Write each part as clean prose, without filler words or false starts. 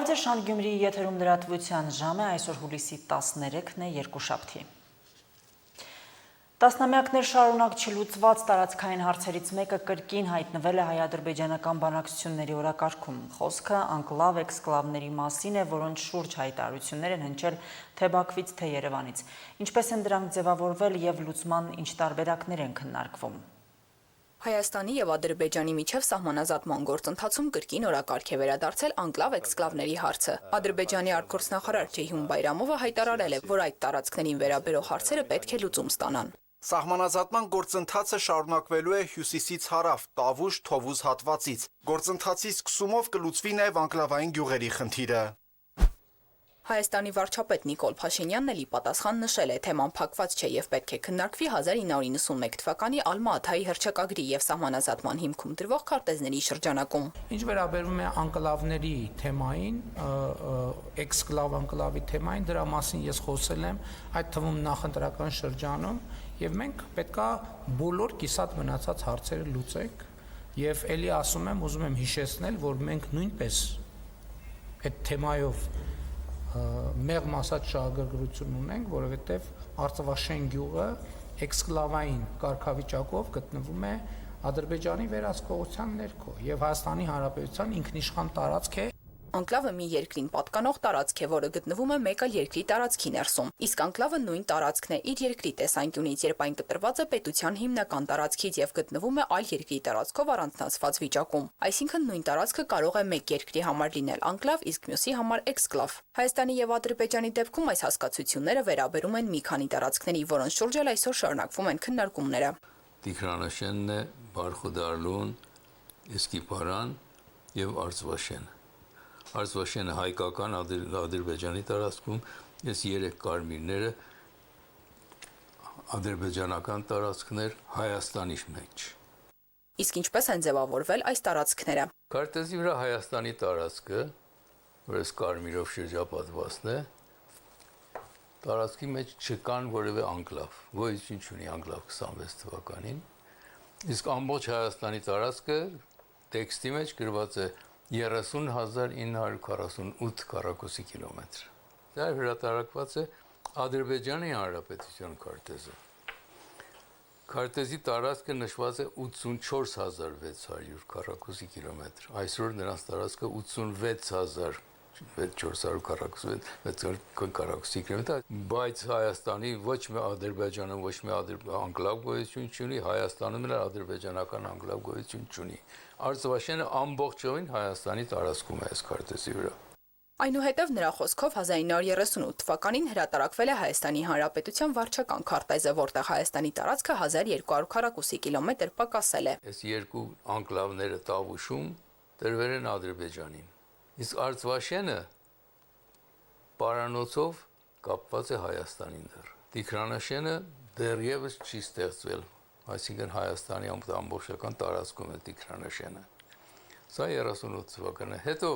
Բարև ձեզ, Շան Գյումրիի եթերում լրատվության ժամը այսօր հուլիսի 13-ն է, երկուշաբթի։ Տասնամյակներ շարունակ չլուծված տարածքային հարցերից մեկը կրկին հայտնվել է հայ-ադրբեջանական բանակցությունների օրակարգում։ Խոսքը անկլավ-էքսկլավների մասին է, որոնց շուրջ հայտարարություններ են հնչել թե Բաքվից, թե Երևանից։ Ինչպես են դրանք ձևավորվել եւ լուծման ինչ տարբերակներ են քննարկվում։ Հայաստանի եւ Ադրբեջանի միջև սահմանազատման գործընթացում կրկին օրակարգ է վերադարձել անկլավ-էքսկլավների հարցը։ Ադրբեջանի արտգործնախարար Ջեյհուն Բայրամովը հայտարարել է, որ այդ տարածքներին վերաբերող հարցերը պետք է լուծում ստանան։ Սահմանազատման գործընթացը շարունակվելու է հյուսիսից հարավ, Տավուշ-Թովուզ հատվածից։ Գործընթացի սկսումով կլուծվի նաեւ անկլավային գյուղերի խնդիրը։ Հայաստանի վարչապետ Նիկոլ Փաշինյանն էլ ի պատասխան նշել է, թեման փակված չէ եւ պետք է քննարկվի 1991 թվականի Ալմա-Աթայի հռչակագրի եւ սահմանազատման հիմքում դրվող քարտեզների շրջանակում։ Ինչ վերաբերում է անկլավների թեմային, էքսկլավ անկլավի թեմային, դրա մասին ես խոսել եմ, այդ թվում նախընտրական շրջանում, եւ մենք պետքա բոլոր կիսատ մնացած հարցերը լուծենք եւ ելի ասում եմ, ուզում եմ հիշեցնել, որ մենք նույնպես այդ թեմայով մեղմ ասած շահագրգռություն ունենք, որովհետև Արծվաշեն գյուղը էքսկլավային կարգավիճակով գտնվում է Ադրբեջանի վերահսկողության ներքո եւ Հայաստանի Հանրապետության ինքնիշխան տարածք է։ Անկլավը մի երկրին պատկանող տարածք է, որը գտնվում է մեկ այլ երկրի տարածքի ներսում։ Իսկ անկլավը նույն տարածքն է իր երկրի տեսանկյունից, երբ այն կտրված է պետության հիմնական տարածքից եւ գտնվում է այլ երկրի տարածքով առանձնացված վիճակում։ Այսինքն նույն տարածքը կարող է մեկ երկրի համար լինել անկլավ, իսկ մյուսի համար էքսկլավ։ Հայաստանի եւ Ադրբեջանի դեպքում այս հասկացությունները վերաբերում են մի քանի տարածքների, որոնց շուրջ էլ այսօր շարունակվում են քննարկումները։ Տիգրանաշենն է, Բարխուդարլուն, Իսկիպարան եւ Արծվաշենը։ Արծվաշենը հայկական Ադրբեջանի տարածքում, ես 3 կարմիրները ադրբեջանական տարածքներ Հայաստանի մեջ։ Իսկ ինչպես են ձևավորվել այս տարածքները։ Քարտեզի վրա Հայաստանի տարածքը, որ այս կարմիրով շրջապատվածն է, տարածքի մեջ չկան որևէ անկլավ, գոյություն չունի անկլավ 26 թվականին, իսկ ամբողջ Հայաստանի տարածքը տեքստի մեջ գրված է 30,948 քառակուսի կիլոմետր։ Դա հրատարակված է Ադրբեջանի Հանրապետության քարտեզը։ Քարտեզի տարածքը նշված է 84,600 քառակուսի կիլոմետր։ Այսօր նրանց տարածքը 86,400 քառակուսի կիլոմետր, բայց Հայաստանի ոչ մի Ադրբեջանում ոչ մի անկլավ գոյություն չունի, Հայաստանում էլ ադրբեջանական անկլավ գոյություն չունի։ Արծվաշենը ամբողջովին Հայաստանի տարածքում է այս քարտեզի վրա։ Այնուհետև նրա խոսքով 1938 թվականին հրատարակվել է Հայաստանի Հանրապետության վարչական քարտեզը, որտեղ Հայաստանի տարածքը 1200 քառակուսի կիլոմետր պակասել է։ Այս երկու անկլավները Տավուշում տրվել են Ադրբեջանին։ Իսկ Արծվաշենը պարանոցով կապված է Հայաստանին դեռ։ Տիգրանաշենը դեռևս չի ստեղծվել, այսինքն Հայաստանի ամբողջական տարածքում է Տիգրանաշենը։ Սա 38 թվականն է։ Հետո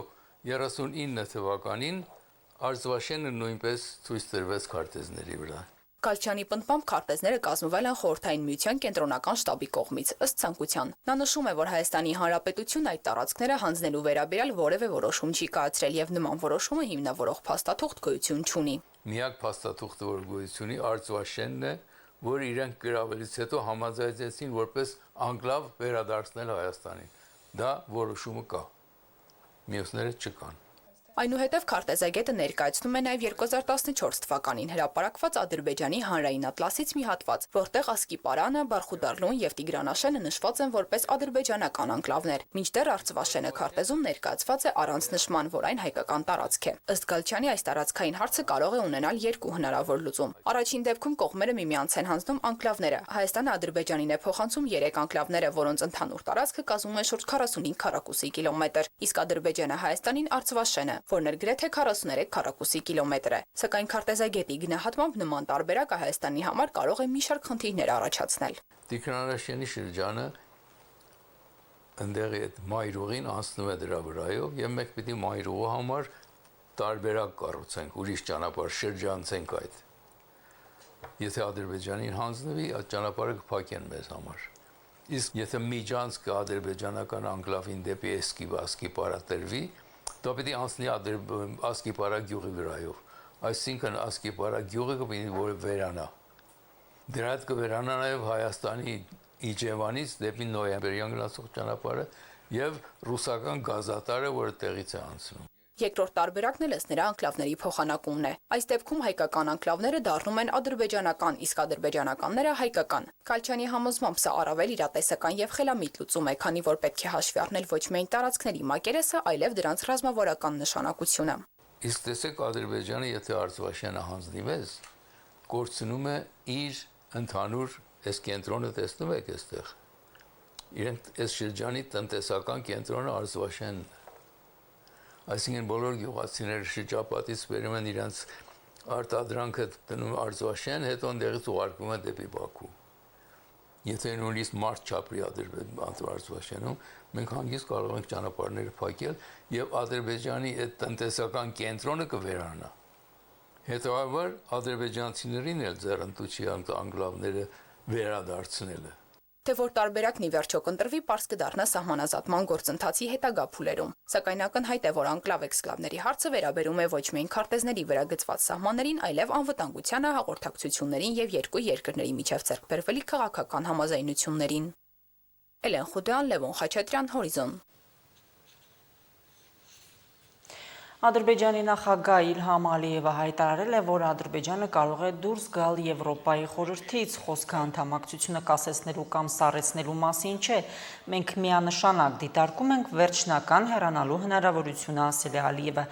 39 թվականին Արծվաշենը նույնպես ցույց տրվեց քարտեզների վրա։ Գալչյանի պնդմամբ քարտեզները կազմվել են Խորհրդային Միության կենտրոնական շտաբի կողմից, ըստ ցանկության։ Նա նշում է, որ Հայաստանի Հանրապետությունն այդ տարածքները հանձնելու վերաբերյալ որևէ որոշում չի կայացրել եւ նման որոշումը հիմնավորող փաստաթուղթ գոյություն չունի։ Միակ փաստաթուղթը, որ գոյություն ունի, Արծվաշենն է, որ իրենք գրավելից հետո համաձայնեցին որպես անկլավ վերադարձնել Հայաստանին։ Դա որոշումը կա։ Մյուսները չկան։ Այնուհետև քարտեզագետը ներկայացնում է նաև 2014 թվականին հրապարակված Ադրբեջանի հանրային ատլասից մի հատված, որտեղ Ասկիպարանը, Բարխուդարլուն եւ Տիգրանաշենը նշված են որպես ադրբեջանական անկլավներ, մինչդեռ Արծվաշենը քարտեզում ներկայացված է առանց նշման, որ այն հայկական տարածք է։ Ըստ Գալչյանի այս տարածքային հարցը կարող է ունենալ երկու հնարավոր լուծում։ Առաջին դեպքում կողմերը միմյանց են հանձնում անկլավները։ Հայաստանը Ադրբեջանին է փոխանցում 3 անկլավները, որոնց ընդհանուր տարածքը կազմում է շուրջ 45 քառակուսի կիլոմետր, իսկ Ադրբեջանը Հայաստանին Արծվաշենը, որն էլ գրեթե 43 քառակուսի կիլոմետր է։ Սակայն քարտեզագետի գնահատմամբ նման տարբերակը Հայաստանի համար կարող է մի շարք խնդիրներ առաջացնել։ Տիգրանաշենի շրջանը ընդեղի այդ մայրուղին անցնում է դրա վրայով եւ մենք պիտի մայրուղու համար տարբերակ կառուցենք, ուրիշ ճանապարհ շրջանցենք այդ։ Եթե Ադրբեջանին հանձնվի, այդ ճանապարհը կփակեն մեզ համար։ Իսկ եթե միջանցքը ադրբեջանական անկլավին դեպի Էսկիպարա տրվի, դա պիտի անցնի Ասկիպարա գյուղի վրայով, այսինքն Ասկիպարա գյուղը պիտի որ վերանա, դրա հետ կվերանա նաև Հայաստանի Իջևանից դեպի Նոյեմբերյան գնացող ճանապարհը եւ ռուսական գազատարը, որը տեղից է անցնում։ Երկրորդ տարբերակն էլ նրա անկլավների փոխանակումն է։ Այս դեպքում հայկական անկլավները դառնում են ադրբեջանական, իսկ ադրբեջանականները հայկական։ Քալչյանի համոզմամբ սա առավել իրատեսական եւ խելամիտ լուծում է, քանի որ պետք է հաշվի առնել ոչ միայն տարածքների մակերեսը, այլև դրանց ռազմավարական նշանակությունը։ Իսկ տեսեք Ադրբեջանը, եթե Արցախյանը հանձնի մեզ, կորցնում է իր ընդհանուր այս կենտրոնը, տեսնում եք այստեղ։ Իրեն այս շրջանի տնտեսական կենտրոնը Արցախյանն է։ Այսինքն բոլոր գյուղացիները շրջապատից բերում են իրենց արտադրանքը դնում Արցախյան, հետո ընդեղից ուղարկում են դեպի Բաքու։ Եթե նույնիսկ մարդ չապրի Արցախյանում, մենք հանգիստ կարող ենք ճանապարհները փակել եւ Ադրբեջանի այդ տնտեսական կենտրոնը կվերանա։ Հետևաբար ադրբեջանցիներին էլ ձեռնտու չի անկլավները վերադարձնելը։ Թե որ տարբերակն ի վերջո կընտրվի, պարզ կդառնա սահմանազատման գործընթացի հետագա փուլերում։ Սակայն ակնհայտ է, որ անկլավ-էքսկլավների հարցը վերաբերում է ոչ միայն քարտեզների վրա գծված սահմաններին, այլև անվտանգությանը, հաղորդակցություններին եւ երկու երկրների միջև ձեռք բերվելիք քաղաքական համաձայնություններին։ Էլեն Խուդյան, Լևոն Խաչատրյան, Հորիզոն։ Ադրբեջանի նախագահ Իլհամ Ալիևը հայտարարել է, որ Ադրբեջանը կարող է դուրս գալ Եվրոպայի խորհրդից, խոսքը անդամակցությունը կասեցնելու կամ սառեցնելու մասին չէ, մենք միանշանակ դիտարկում ենք վերջնական հեռանալու հնարավորությունը, ասել է Ալիևը։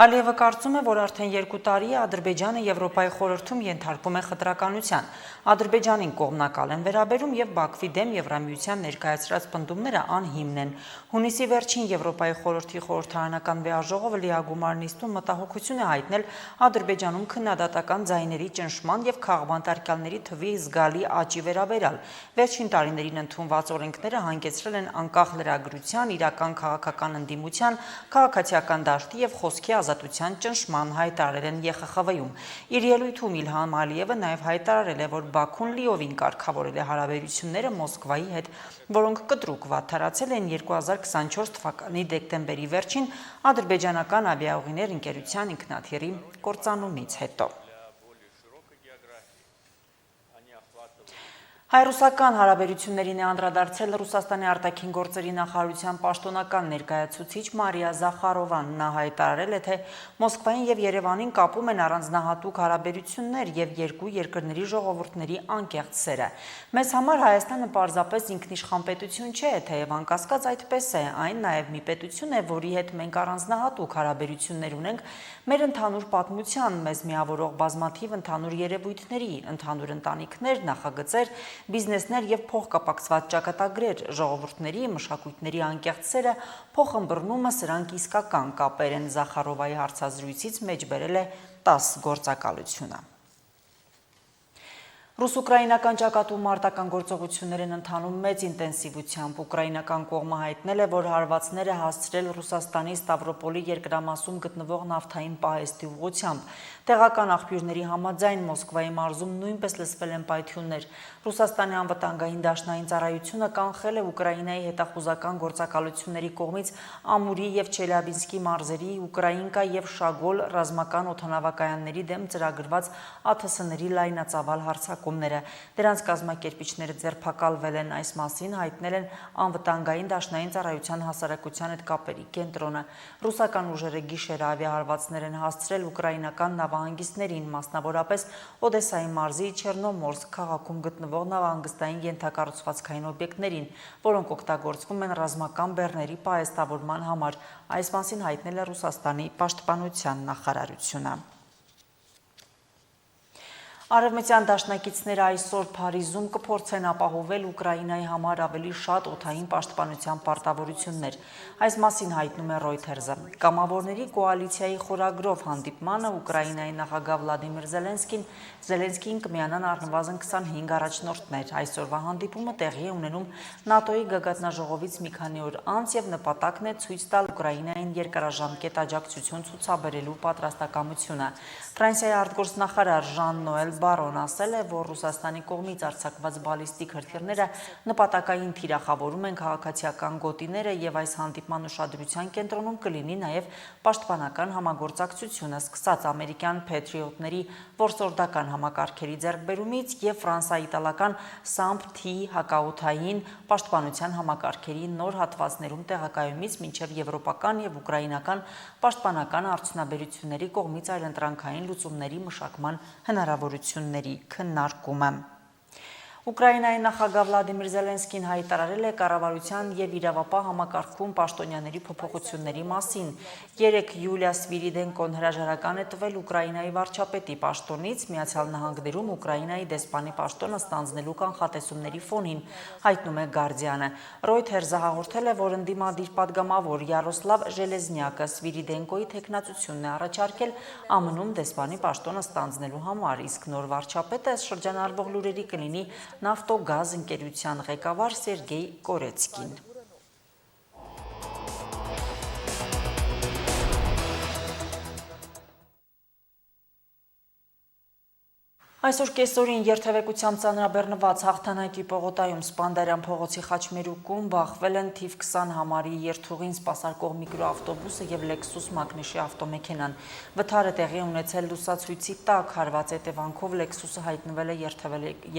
Ալիևը կարծում է, որ արդեն 2 տարի է Ադրբեջանը Եվրոպայի խորհրդում ենթարկվում է խտրականության։ Ադրբեջանին կողմնակալ են վերաբերում եւ Բաքվի դեմ Եվրամիության ներկայացրած պնդումները անհիմն են։ Հունիսի վերջին Եվրոպայի խորհրդի խորհրդարանական վեաժողովը լիագումար նիստում մտահոգություն է հայտնել Ադրբեջանում քննադատական ձայների ճնշման եւ քաղբան տարկյալների թվի զգալի աճի վերաբերյալ։ Վերջին տարիներին ընդունված օրենքները հանգեցրել են անկախ լրագրության, իրական քաղաքական ընդդիմության, քաղաքացիական դաշտի եւ խոսքի ազատության ճնշման, հայտարարել են ԵԽԽՎ-ում։ Իր ելույթում Իլհամ Ալիևը նաեւ հայտարարել է, որ Բաքուն լիովին կարգավորել է հարաբերությունները Մոսկվայի հետ, որոնք կտրուկ վատթարացել են 2024 թվականի դեկտեմբերի վերջին ադրբեջանական ավիաուղիներ ընկերության ինքնաթիռի կործանումից հետո։ Հայ-ռուսական հարաբերություններին է անդրադարձել Ռուսաստանի արտաքին գործերի նախարարության պաշտոնական ներկայացուցիչ Մարիա Զախարովան։ Նա հայտարարել է, թե Մոսկվային եւ Երևանին կապում են առանձնահատուկ հարաբերություններ եւ երկու երկրների ժողովուրդների անկեղծ սերը։ Մեզ համար Հայաստանը պարզապես ինքնիշխան պետություն չէ, թեև անկասկած այդպես է, այն նաեւ մի պետություն է, որի հետ մենք առանձնահատուկ հարաբերություններ ունենք մեր ընդհանուր պատմության, մեզ միավորող բազմաթիվ ընդհանուր երևույթների, ընդհանուր ընտանիքներ, նախագծեր, բիզնեսներ եւ փոխկապակցված ճակատագրեր, ժողովուրդների, մշակույթների անկեղծ սերը, փոխըմբռնումը սրանք իսկական կապեր են, Զախարովայի հարցազրույցից մեջ բերել է 10 գործակալությունը։ Ռուս-ուկրաինական ճակատում մարտական գործողություններ են ընթանում մեծ ինտենսիվությամբ։ Ուկրաինական կողմը հայտնել է, որ հարվածներ է հասցրել Ռուսաստանի Ստավրոպոլի երկրամասում գտնվող նավթային պահեստի ուղղությամբ։ Տեղական աղբյուրների համաձայն Մոսկվայի մարզում նույնպես լսվել են պայթյուններ։ Ռուսաստանի անվտանգային դաշնային ծառայությունը կանխել է Ուկրաինայի հետախուզական գործակալությունների կողմից Ամուրի եւ Չելյաբինսկի մարզերի, Ուկրաինկա եւ Շագոլ ռազմական օդանավակայանների դեմ ծրագրված ԱԹՍ-ների լայնածավալ հարձակումները։ Դրանց կազմակերպիչները ձերբակալվել են, այս մասին հայտնել են անվտանգային դաշնային ծառայության հասարակության հետ կապերի կենտրոնը։ Ռուսական ուժերը գիշերը ավիահարվածներ են հասցրել ուկրաինական նավահանգիստներին, մասնավորապես Օդեսայի մարզի Չեռնոմորսկ քաղաքում գտնվող նավահանգստային ենթակառուցվածքային օբյեկտներին, որոնք օգտագործվում են ռազմական բեռների պահեստավորման համար։ Այս մասին հայտնել է Ռուսաստանի պաշտպանության նախարարությունը։ Արևմտյան դաշնակիցները այսօր Փարիզում կփորձեն ապահովել Ուկրաինայի համար ավելի շատ օդային պաշտպանության պարտավորություններ։ Այս մասին հայտնում է Reuters-ը։ Կամավորների կոալիցիայի խորագրով հանդիպմանը Ուկրաինայի նախագահ Վլադիմիր Զելենսկին կմիանան առնվազն 25 առաջնորդներ։ Այսօրվա հանդիպումը տեղի է ունենում ՆԱՏՕ-ի գագաթնաժողովից մի քանի օր անց եւ նպատակն է ցույց տալ Ուկրաինային երկարաժամկետ աջակցություն ցուցաբերելու պատրաստակամությունը։ Ֆրանսիայի արտգործնախարար Ժան Նոել Բարոն ասել է, որ Ռուսաստանի կողմից արձակված բալիստիկ հրթիռները նպատակային թիրախավորում են քաղաքացիական գոտիները եւ այս հանդիպման ուշադրության կենտրոնում կլինի նաեւ պաշտպանական համագործակցությունը, սկսած ամերիկյան Փետրիոտների որսորդական համակարգերի ձեռքբերումից եւ ֆրանսա-իտալական SAMP-T հակաօդային պաշտպանության համակարգերի նոր հատվածներում տեղակայումից մինչև եվրոպական եւ ուկրաինական պաշտպանական արդյունաբերությունների կողմից այլընտրանքային լուծումների մշակման հնարավորությունների քննարկումը։ Ուկրաինայի նախագահ Վլադիմիր Զելենսկին հայտարարել է կառավարության եւ իրավապահ համակարգում պաշտոնյաների փոփոխությունների մասին։ 3 Յուլիա Սվիրիդենկոն հրաժարական է տվել Ուկրաինայի վարչապետի պաշտոնից Միացյալ Նահանգներում Ուկրաինայի դեսպանի պաշտոնը ստանձնելու կանխատեսումների ֆոնին, հայտնում է Guardian-ը։ Reuters-ը հաղորդել է, որ ընդդիմադիր падգամավոր Յարոսլավ Ժելեզնյակը Սվիրիդենկոյի թեկնածությունն է առաջարկել ԱՄՆ-ում դեսպանի պաշտոնը ստանձնելու համար, իսկ նոր վարչապետը շրջանառվող լուրերի կլինի Նավտոգազ ընկերության ղեկավար Սերգեյ Կորեցկին։ Այսօր կեսօրին երթևեկությամբ ծանրաբեռնված հաղթանակի պողոտայում Սպանդարյան փողոցի խաչմերուկում բախվել են թիվ 20 համարի երթուղին սպասարկող միկրոավտոբուսը եւ Lexus մագնիշի ավտոմեքենան։ Վթարը տեղի ունեցել լուսացույցի տակ, հարված հետևանքով Lexus-ը հայտնվել է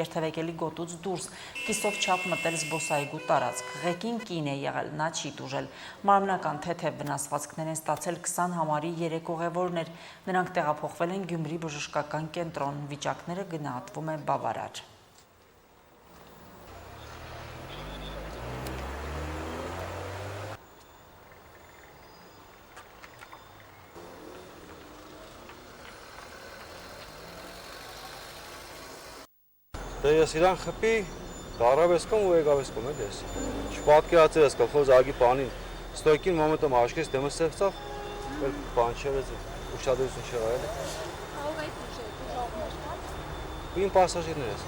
երթևեկելի գոտուց դուրս, կիսով չափ մտել զբոսայգու տարածք։ Ղեկին կին է եղել, նա չի տուժել։ Մարմնական թեթև վնասվածքներ են ստացել 20 համարի 3 ուղևորներ։ Նրանք տեղափոխվել են Գյումրի բժշկական կենտրոն, վիճակները գնահատվում է բավարար։ Դե ես իրան խփի, դարավ ես կոմ ու եկավ ես կոմ էլ ես։ Չպատկերացել ես կողոզ ագի բանին, ստոյքին մոմենտը մաշկես դեմը սեղծավ, էլ բան չերեց, ուշադրություն չեղա էլ։ Իմ պասաժիրներ ես։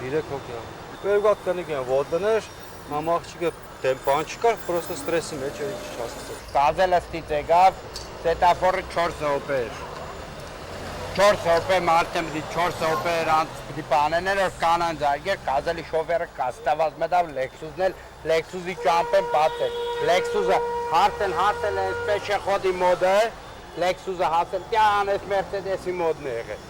3 հոգի։ Վերգատ կնիկ են ոդներ, մամաղջիկը դեմ բան չկար, պրոստը ստրեսի մեջ էր ինչ չհասկացա։ Գազելը ստից եկավ, սետափորը 4 րոպե էր։ 4 րոպե մարդը մի 4 րոպե անց պիտի բանեներ որ կանան զարգեր, գազելի շոֆերը կաստված մտավ Lexus-ն էլ, Lexus-ի ճամփեն բացել։ Lexus-ը հարթել է պեշեխոդի մոդը, Lexus-ը հասել տյան էս Mercedes-ի մոդն է եղել։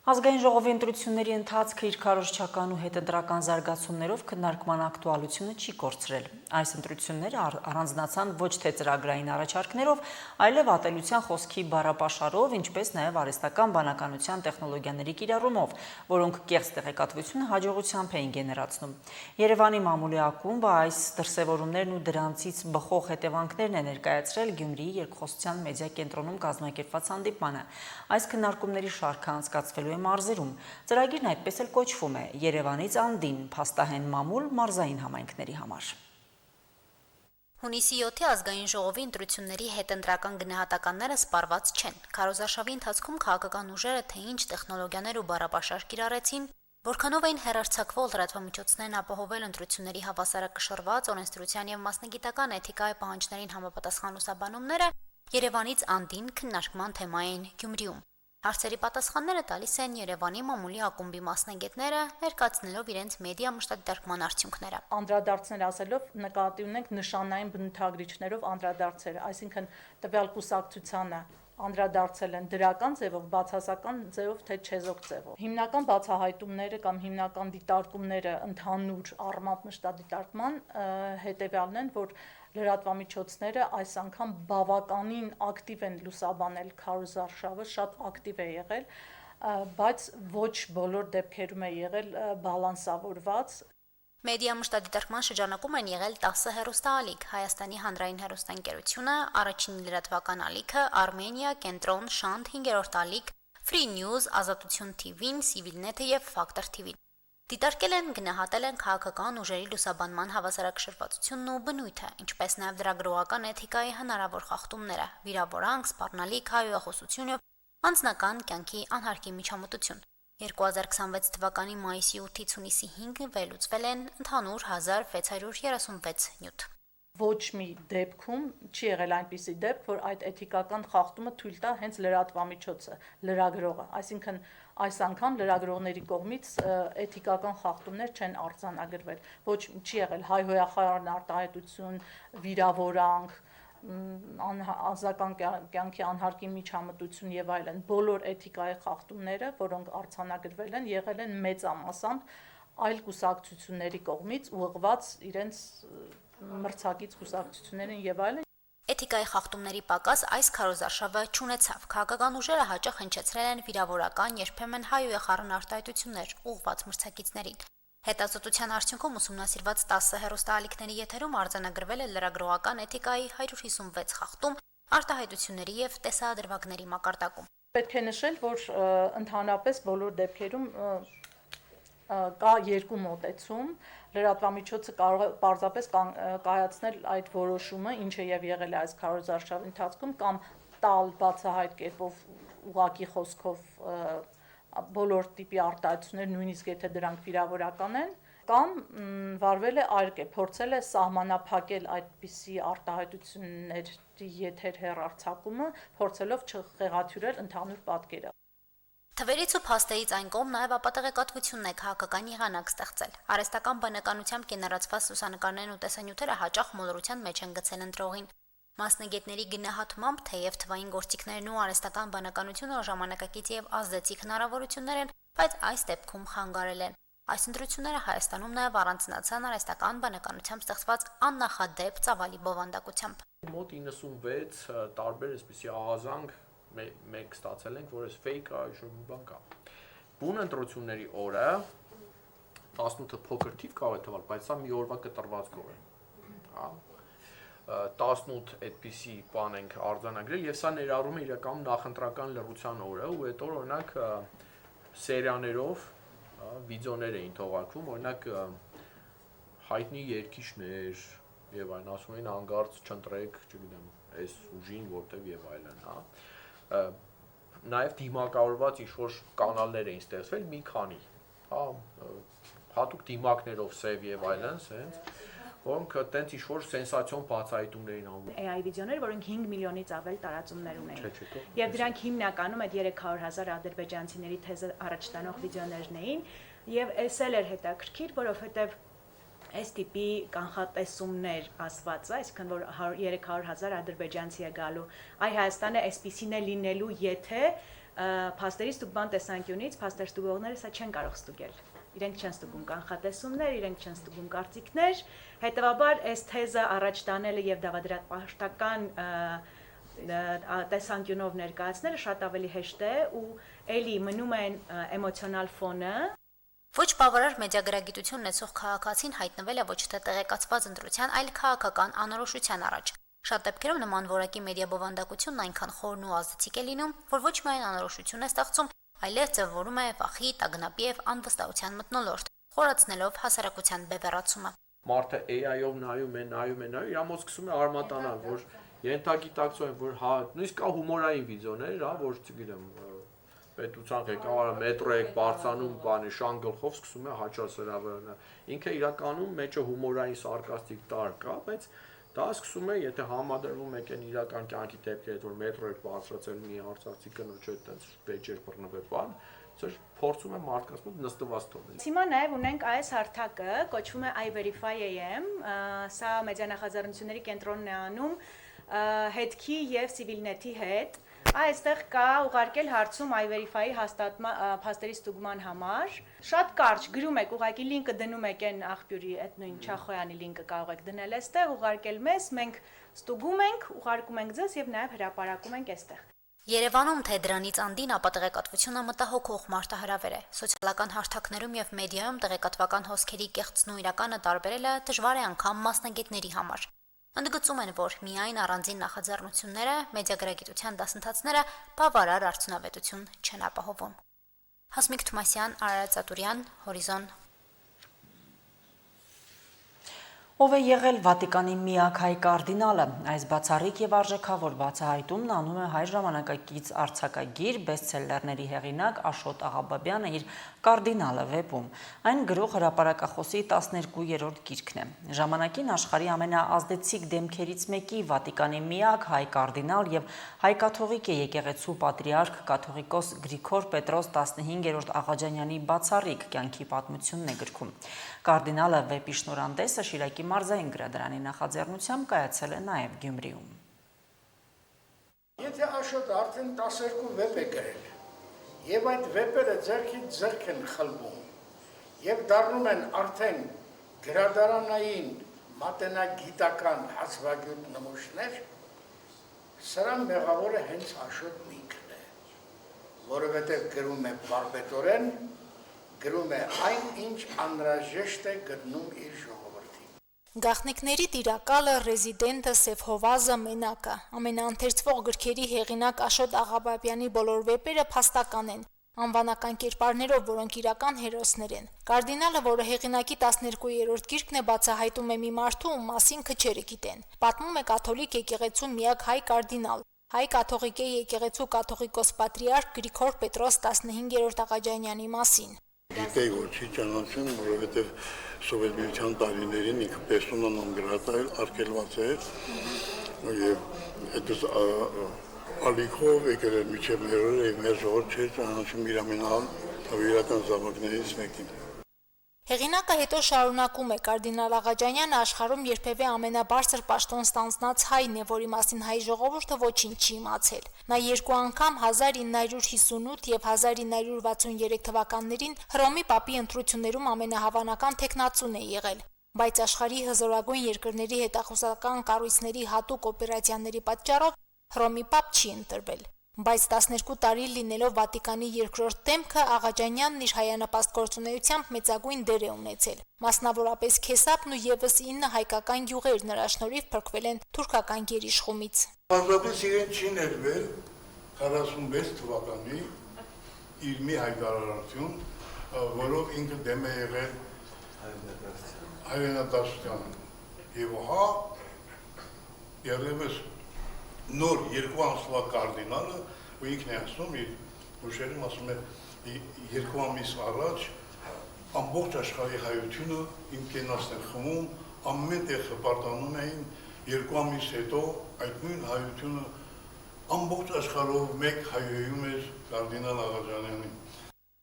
Ազգային ժողովի ընտրությունների ընթացքը իր քարոզչական ու հետընտրական զարգացումներով քննարկման ակտուալությունը չի կորցրել։ Այս ընտրությունները առանձնացան ոչ թե ծրագրային առաջարկներով, այլև ատելության խոսքի բառապաշարով, ինչպես նաև արհեստական բանականության տեխնոլոգիաների կիրառումով, որոնք կեղծ տեղեկատվությունը հաջողությամբ էին գեներացնում։ Երևանի մամուլի ակումբը այս դրսևորումներն ու դրանցից բխող հետևանքներն է ներկայացրել Գյումրիի երկխոսության մեդիա կենտրոնում կազմակերպված հանդիպմանը։ Այս քննարկումների շարքը անցկացվելու մարզերում։ Ծրագիրն այդպես էլ կոչվում է Երևանից Անդին, փաստահեն մամուլ մարզային համայնքների համար։ Հունիսի 7-ի ազգային ժողովի ընտրությունների հետընտրական գնահատականները սպառված չեն։ Քարոզարշավի ընթացքում քաղաքական ուժերը թե ինչ տեխնոլոգիաներ ու բառապաշար կիրառեցին, որքանով էին հեռարձակվող լրատվամիջոցներն ապահովել ընտրությունների հավասարակշռված օրենսդրության եւ մասնագիտական էթիկայի պահանջներին համապատասխան լուսաբանումները Երևանից Անդին քննարկման թեմա էին Գյումրիում։ Հարցերի պատասխանները տալիս են Երևանի մամուլի ակումբի մասնագետները, ներկայացնելով իրենց մեդիա մշտադիտարկման արդյունքները։ Անդրադարձներ ասելով նկատի ունենք նշանային բնութագրիչներով անդրադարձերը, այսինքն տվյալ կուսակցությանը անդրադարձել են դրական ձևով, բացասական ձևով, թե չեզոք ձևով։ Հիմնական բացահայտումները կամ հիմնական դիտարկումները ընդհանուր առմամբ մշտադիտարկման հետևյալն են, որ լրատվամիջոցները այս անգամ բավականին ակտիվ են լուսաբանել քարոզարշավը, շատ ակտիվ է եղել, բայց ոչ բոլոր դեպքերում է եղել բալանսավորված։ Մեդիա մշտադիտարկման շրջանակում են եղել 10 հեռուստաալիք՝ Հայաստանի հանրային հեռուստաընկերությունը, առաջին լրատվական ալիքը, Armenia, Կենտրոն, Շանթ, 5-րդ ալիք, Free News, Ազատություն TV-ն, Civilnet-ը եւ Factor TV-ն։ Դիտարկել են, գնահատել են քաղաքական ուժերի լուսաբանման հավասարակշռվածությունն ու բնույթը, ինչպես նաև դրա գրողական էթիկայի հնարավոր խախտումները, վիրավորանք, սպառնալիք, հայոյախոսություն եւ անձնական կյանքի անհարկի միջամտություն։ 2026 թվականի մայիսի 8-ից հունիսի 5-ը վերլուծվել են ընդհանուր 1636 նյութ։ Ոչ մի դեպքում չի եղել այնպիսի դեպք, որ այդ էթիկական խախտումը թույլ տա հենց լրատվամիջոցը, լրագրողը, այսինքն այս անգամ լրագրողների կողմից էթիկական խախտումներ չեն արձանագրվել, ոչ չի եղել հայհոյախառն արտահայտություն, վիրավորանք, անձնական կյանքի անհարկի միջամտություն եւ այլն, բոլոր էթիկայի խախտումները, որոնք արձանագրվել են, եղել են մեծամասամբ այլ կուսակցությունների կողմից ուղղված իրենց մրցակից կուսակցություններին եւ այլն։ Էթիկայի խախտումների պակաս այս քարոզարշավը չունեցավ։ Քաղաքական ուժերը հաճախ հնչեցրել են վիրավորական, երբեմն հայհոյախառն արտահայտություններ ուղղված մրցակիցներին։ Հետազոտության արդյունքում ուսումնասիրված 10 հեռուստաալիքների եթերում արձանագրվել է լրագրողական էթիկայի 156 խախտում արտահայտությունների եւ տեսահադրվագների մակարդակում։ Պետք է նշել, որ ընդհանրապես բոլոր դեպքերում կա երկու մոտեցում, լրատվամիջոցը կարող է պարզապես կայացնել այդ որոշումը, ինչը եւ եղել է այս քարոզարշավի ընթացքում, կամ տալ բացահայտ կերպով ուղղակի խոսքով բոլոր տիպի արտահայտություններ, նույնիսկ եթե դրանք վիրավորական են, կամ վարվել է այլ կերպ, փորձել է սահմանափակել այդպիսի արտահայտությունների եթեր հեռարձակումը, փորձելով չխեղաթյուրել ընդհանուր պատկերը։ Թվերից ու փաստերից այն կողմ նաև ապատեղեկատվությունն է քաղաքական եղանակ ստեղծել։ Արհեստական բանականությամբ կենարացված լուսանկարներն ու տեսանյութերը հաճախ մոլորության մեջ են գցել ընտրողին։ Մասնագետների գնահատմամբ, թեև թվային գործիքներն ու արհեստական բանականությունը ժամանակակից եւ ազդեցիկ հնարավորություններ են, բայց այս դեպքում խանգարել են։ Այս ընտրությունները Հայաստանում նաև առանձնացան արհեստական բանականությամբ ստեղծված աննախադեպ ծավալի բովանդակությամբ։ Մոտ 96 տարբեր այսպիսի ահազանգ մենք ստացել ենք, որ այս fake-ը այժմ բան կա։ Բուն ընտրությունների օրը 18-ը փոքր թիվ կարող է թվալ, բայց սա մի օրվա կտրվածքով է։ Հա 18 այդպիսի բան ենք արձանագրել եւ սա ներառում է իրական նախընտրական լռության օրը ու այդ օրը օրինակ սերիաներով վիդեոներ էին թողարկվում, օրինակ հայտնի երգիչներ եւ այն ասում էին անգարց չընտրեք, չգիտեմ, այս ուժին որտեվ եւ այլն, հա։ Նաև դիմակավորված ինչ-որ կանալներ էին ստեղծվել մի քանի, հա, հատուկ դիմակներով սև եւ այլն, սենց, որոնք տենց ինչ-որ սենսացիոն բացահայտումներ էին անում։ AI վիդեոներ, որոնք 5 միլիոնից ավել տարածումներ ունեին։ Եվ դրանք հիմնականում այդ 300,000 ադրբեջանցիների թեզը առաջ տանող վիդեոներն էին, եւ էս էլ էր հետաքրքիր, որովհետեւ այս տիպի կանխատեսումներ ասված է, այսինքն որ 300,000 ադրբեջանցի է գալու, այ Հայաստանը այսպիսին է լինելու, եթե փաստերի ստուգման տեսանկյունից փաստեր ստուգողները սա չեն կարող ստուգել։ Իրենք չեն ստուգում կանխատեսումներ, իրենք չեն ստուգում կարծիքներ, հետեւաբար այս թեզը առաջ տանելը եւ դավադրապաշտական տեսանկյունով ներկայացնելը շատ ավելի հեշտ է ու էլի մնում են էմոցիոնալ ֆոնը։ Ոչ բավարար մեդիագրագիտություն ունեցող քաղաքացին հայտնվել է ոչ թե տեղեկացված ընտրության, այլ քաղաքական անորոշության առաջ։ Շատ դեպքերում նման որակի մեդիա բովանդակությունն այնքան խորն ու ազդեցիկ է լինում, որ ոչ միայն անորոշություն է ստեղծում, այլև ձևավորում է վախի, տագնապի եւ անվստահության մթնոլորտ, խորացնելով հասարակության բևեռացումը։ Մարդը AI-ով նայում է, իր մոտ սկսում է արմատանալ, որ ենթագիտակցում են, որ հա, նույնիսկ կա հումորային վիդեոներ, հա, որ չգիտեմ, պետության ղեկավարը մետրո եք բարձանում, բանի շան գլխով սկսում է հաճած հրավերն։ Ինքը իրականում մեջը հումորային սարկաստիկ տար կա, բայց դա սկսում է, եթե համադրվում եք այն իրական կյանքի դեպքերը, որ մետրո եք բարձրացել մի արցախցի կնոջ հետ այդպես վեճեր բռնվել բան, ծեր փորձում է մարդկանց մոտ նստված թողնել։ Հիմա նաև ունենք այս հարթակը, կոչվում է iVerify AM, սա մեդիանախաձեռնությունների կենտրոնն է անում հետքի եւ Civilnet-ի հետ։ Այստեղ կա ուղարկել հարցում iVerify-ի հաստատման փաստերի ստուգման համար։ Շատ կարճ գրում եք, ուղղակի լինկը դնում եք այն աղբյուրի այդ նույն Չախոյանի լինկը կարող եք դնել այստեղ, ուղարկել մեզ, մենք ստուգում ենք, ուղարկում ենք ձեզ եւ նաեւ հրապարակում ենք այստեղ։ Երևանում թե դրանից անդին ապատեղեկատվությունը մտահոգող մարտահրավեր է։ Սոցիալական հարթակներում եւ մեդիայում տեղեկատվական հոսքերի կեղծն ու իրականը տարբերելը դժվար է անգամ մասնագետների համար։ Ընդգծում են, որ միայն առանձին նախաձեռնությունները, մեդիագրագիտության դասընթացները բավարար արդյունավետություն չեն ապահովում։ Հասմիկ Թումասյան, Արարատ Ծատուրյան, Հորիզոն։ Ով է եղել Վատիկանի միակ հայ կարդինալը, այս բացառիկ եւ արժեքավոր բացահայտումն անում է հայ ժամանակակից արձակագիր, բեսթսելլերների հեղինակ Աշոտ Աղաբաբյանը իր «Կարդինալը» վեպում։ Այն գրող հրապարակախոսի 12-րդ գիրքն է։ Ժամանակին աշխարհի ամենաազդեցիկ դեմքերից մեկի Վատիկանի միակ հայ կարդինալ եւ հայ կաթողիկ է եկեղեցու պատրիարք կաթողիկոս Գրիգոր Պետրոս 15-րդ Աղաջանյանի բացառիկ կյանքի պատմությունն է գրքում։ Կարդինալը վեպի շնորհանդեսը Շիրակի մարզային գրադարանի նախաձեռնությամբ կայացել է նաև Գյումրիում։ Եթե Աշոտը արդեն 12 վեպ է գրել, եւ այդ վեպերը ձեռքից ձեռք են խլվում, եւ դառնում են արդեն գրադարանային մատենագիտական հազվագյուտ նմուշներ, սրան մեղավորը հենց Աշոտն ինքն է, որովհետեւ գրում է բարբետորեն, գրում է այն, ինչ անհրաժեշտ է գտնում իր ժողովրդին։ Գաղտնիքների տիրակալը, ռեզիդենտը, Սևհովազը, մենակը, ամենաընթերցվող գրքերի հեղինակ Աշոտ Աղաբաբյանի բոլոր վեպերը փաստական են, անվանական կերպարներով, որոնք իրական հերոսներ են։ Կարդինալը, որը հեղինակի 12-րդ գիրքն է, բացահայտում է մի մարդու, ում մասին քչերը գիտեն։ Պատմում է կաթոլիկ եկեղեցու միակ հայ կարդինալ, հայ կաթողիկե եկեղեցու կաթողիկոս պատրիարք Գրիգոր Պետրոս 15-րդ Աղաջանյանի մասին։ Գիտեի, որ չի ճանաչում, որովհետև Սովետ միության տարիներին ինքը պերսոնան նոն գրատա արգելված էր եւ այդպես ալիքով եկել էր միջև մեր օրերը եւ մեր ժողովուրդ չէր ճանաչում իր ամենահավիրական զավակներից մեկին։ Հեղինակը հետո շարունակում է. Կարդինալ Աղաջանյանը աշխարհում երբևէ ամենաբարձր պաշտոն ստանձնած հայն է, որի մասին հայ ժողովուրդը ոչինչ չի իմացել։ Նա երկու անգամ 1958 եւ 1963 թվականներին Հռոմի պապի ընտրություններում ամենահավանական տեխնացուն է եղել, բայց աշխարհի հզորագույն երկրների հետախուզական կառույցների հատուկ օպերացիաների պատճառով Հռոմի պապ չի ընտրվել։ Բայց 12 տարի լինելով Վատիկանի երկրորդ դեմքը, Աղաջանյանն իր հայանպաստ գործունեությամբ մեծագույն դեր է ունեցել։ Մասնավորապես Քեսապն ու եւս 9 հայկական գյուղեր նրա շնորհիվ փրկվել են թուրքական գերիշխումից։ Պարզապես իրեն չի ներվել 46 թվականի իր մի հայտարարություն, որով ինքը դեմ է եղել հայրենադաշտությանը։ Եվ հա երևս նոր երկու ամսվա կարդինալը, ու ինքն է ասում իր հուշերում, ասում է երկու ամիս առաջ ամբողջ աշխարհի հայությունը իմ կենացն են խմում, ամեն տեղ հպարտանում էին, երկու ամիս հետո այդ նույն հայությունը ամբողջ աշխարհով մեկ հայոյում էր կարդինալ Աղաջանյանին։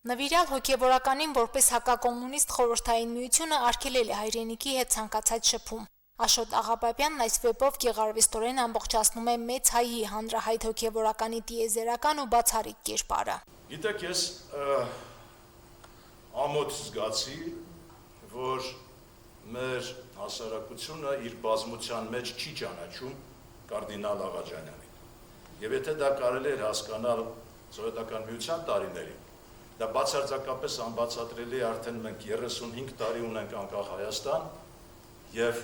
Նվիրյալ հոգևորականին որպես հակակոմունիստ խորհրդային միությունը արգելել է հայրենիքի հետ ցանկացած շփում։ Աշոտ Աղաբաբյանն այս վեպով գեղարվեստորեն ամբողջացնում է մեծ հայի հանրահայտ հոգևորականի տիեզերական ու բացառիկ կերպարը։ Գիտեք, ես ամոթ զգացի, որ մեր հասարակությունը իր բազմության մեջ չի ճանաչում կարդինալ Աղաջանյանին։ Եվ եթե դա կարելի էր հասկանալ սովետական միության տարիներին, դա բացարձակապես անբացատրելի արդեն մենք 35 տարի ունենք անկախ Հայաստան եւ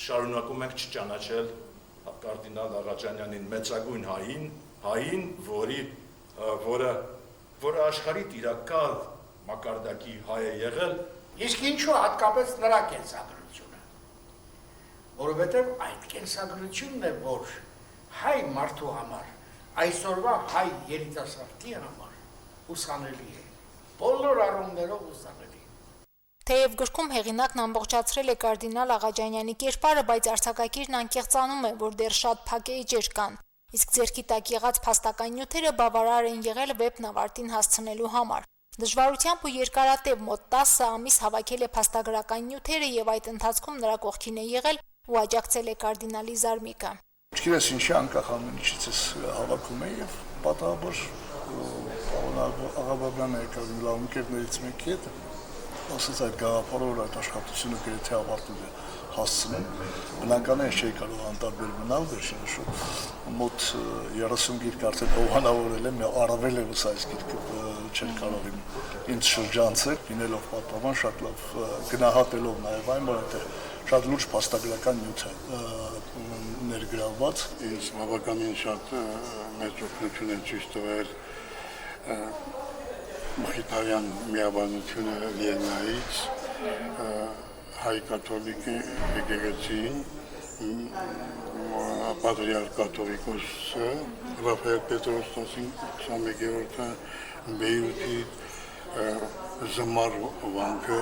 շարունակում ենք չճանաչել կարդինալ Աղաջանյանին մեծագույն հային, որը աշխարհի տիրակալ մակարդակի հայ է եղել, իսկ ինչու հատկապես նրա կենսագրությունը, որովհետև այդ կենսագրությունն է, որ հայ մարդու համար, այսօրվա հայ երիտասարդի համար ուսանելի է, բոլոր առումներով ուսանելի։ Թեև գրքում հեղինակն ամբողջացրել է կարդինալ Աղաջանյանի կերպարը, բայց արձակագիրն անկեղծանում է, որ դեռ շատ փակ էջեր կան, իսկ ձեռքի տակ եղած փաստական նյութերը բավարար են եղել վեպն ավարտին հասցնելու համար։ Դժվարությամբ ու երկարատև մոտ 10 ամիս հավաքել է փաստագրական նյութերը եւ այդ ընթացքում նրա կողքին է եղել ու աջակցել է կարդինալի զարմիկը։ Ինչպես ինչի անկախ ամեն ինչից հավաքում է եւ պատահաբար Աղաբաբյանը եկավ իմ լավ ընկերներից մեկի հետ ասած այդ գաղափարով այդ աշխատությունը գրեթե ավարտել է հասցնում, բնական է չէի կարող անտարբեր մնալ, վերջին շուտ մոտ 30 գիրք արդեն հովանավորել եմ, առավել ևս այս գիրքը չեմ կարող ինձ շրջանցել, լինելով պատմաբան, շատ լավ գնահատելով նաև այն, որ այդտեղ շատ լուրջ փաստագրական նյութ է ներգրավված։ Ինձ բավականին շատ մեծ օգնություն է ցույց տվել Մխիթարյան միաբանությունը Վիեննայից, հայ կաթոլիկի եկեղեցին Պատրիարք կաթողիկոսը Ռաֆայել Պետրոս 21-րդը Բեյրութի զմար վանքը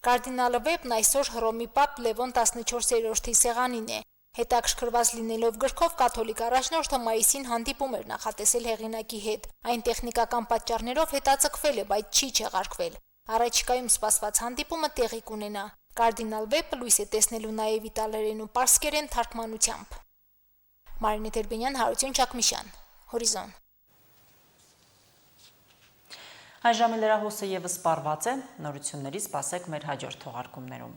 Կարդինալը Վեբն այսօր Հռոմի Պապ Լևոն 14-րդի սեղանին է։ Հետաքրքրված լինելով գրքով կաթոլիկ առաջնորդը մայիսին հանդիպում էր նախատեսել հեղինակի հետ։ Այն տեխնիկական պատճառներով հետաձգվել է, բայց չի չեղարկվել։ Առաջիկայում սպասված հանդիպումը տեղի կունենա։ Կարդինալ Վեբը լույս է տեսնելու նաև իտալերեն ու պարսկերեն թարգմանությամբ։ Մարինե Տերբենյան, Հարություն Չակմիշյան, Հորիզոն։ Այժմ լրահոսը եւս սպառված է, նորությունների սպասեք մեր հաջորդ թողարկումներում։